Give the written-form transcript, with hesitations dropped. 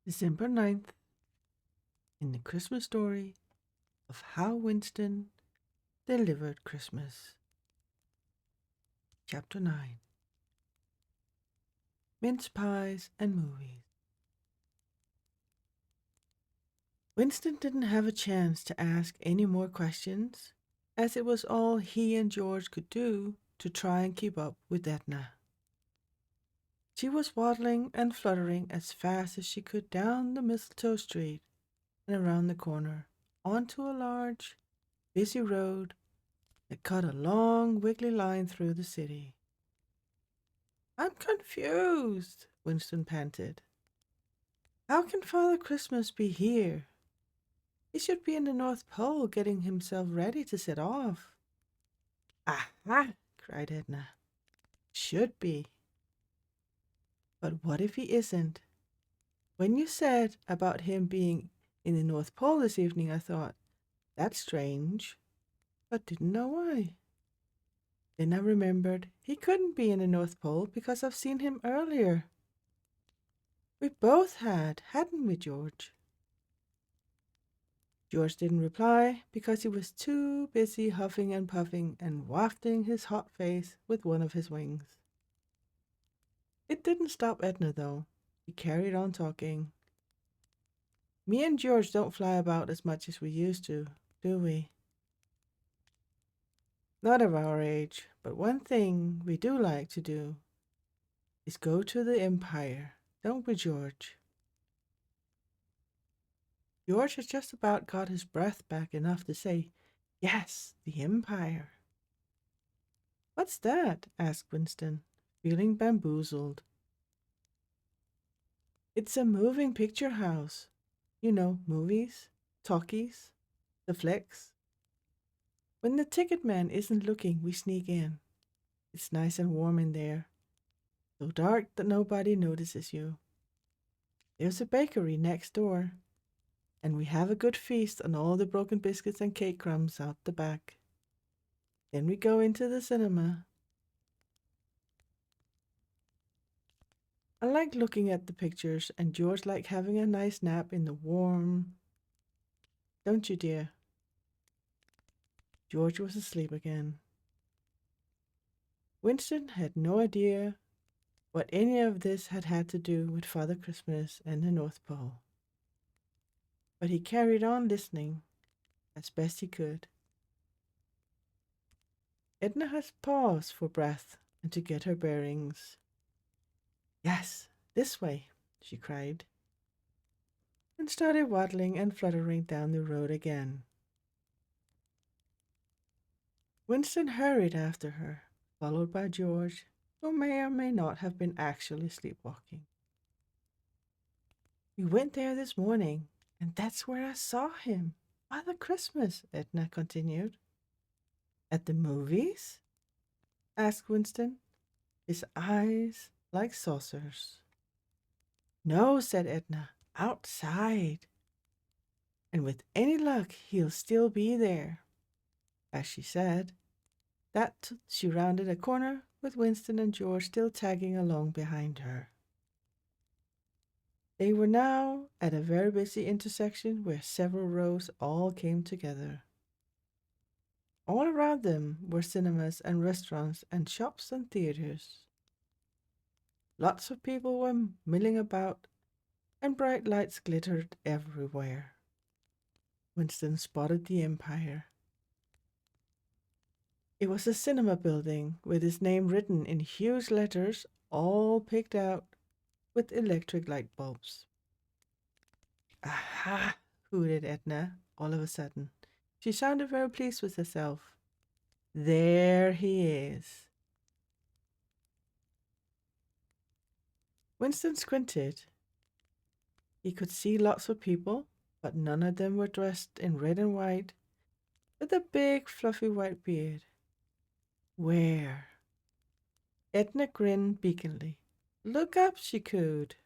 December 9th, in the Christmas story of how Winston delivered Christmas. Chapter 9. Mince pies and movies. Winston didn't have a chance to ask any more questions, as it was all he and George could do to try and keep up with Edna. She was waddling and fluttering as fast as she could down the mistletoe street and around the corner onto a large, busy road that cut a long, wiggly line through the city. "I'm confused," Winston panted. "How can Father Christmas be here? He should be in the North Pole getting himself ready to set off." "Aha!" cried Edna. "Should be. But what if he isn't? When you said about him being in the North Pole this evening, I thought, that's strange, but didn't know why. Then I remembered he couldn't be in the North Pole because I've seen him earlier. We both had, hadn't we, George?" George didn't reply because he was too busy huffing and puffing and wafting his hot face with one of his wings. It didn't stop Edna, though. He carried on talking. "Me and George don't fly about as much as we used to, do we? Not of our age, but one thing we do like to do is go to the Empire, don't we, George?" George had just about got his breath back enough to say, "Yes, the Empire." "What's that?" asked Winston, feeling bamboozled. "It's a moving picture house. You know, movies, talkies, the flicks. When the ticket man isn't looking, we sneak in. It's nice and warm in there, so dark that nobody notices you. There's a bakery next door, and we have a good feast on all the broken biscuits and cake crumbs out the back. Then we go into the cinema. I like looking at the pictures, and George like having a nice nap in the warm. Don't you, dear?" George was asleep again. Winston had no idea what any of this had to do with Father Christmas and the North Pole. But he carried on listening as best he could. Edna had paused for breath and to get her bearings. "Yes, this way," she cried, and started waddling and fluttering down the road again. Winston hurried after her, followed by George, who may or may not have been actually sleepwalking. "We went there this morning, and that's where I saw him. Father Christmas," Edna continued. "At the movies?" asked Winston, his eyes like saucers. "No," said Edna, "outside. And with any luck, he'll still be there." As she said that, she rounded a corner with Winston and George still tagging along behind her. They were now at a very busy intersection where several roads all came together. All around them were cinemas and restaurants and shops and theaters. Lots of people were milling about, and bright lights glittered everywhere. Winston spotted the Empire. It was a cinema building with its name written in huge letters, all picked out with electric light bulbs. "Aha!" hooted Edna all of a sudden. She sounded very pleased with herself. "There he is." Winston squinted. He could see lots of people, but none of them were dressed in red and white with a big fluffy white beard. "Where?" Edna grinned beakily. "Look up," she cooed.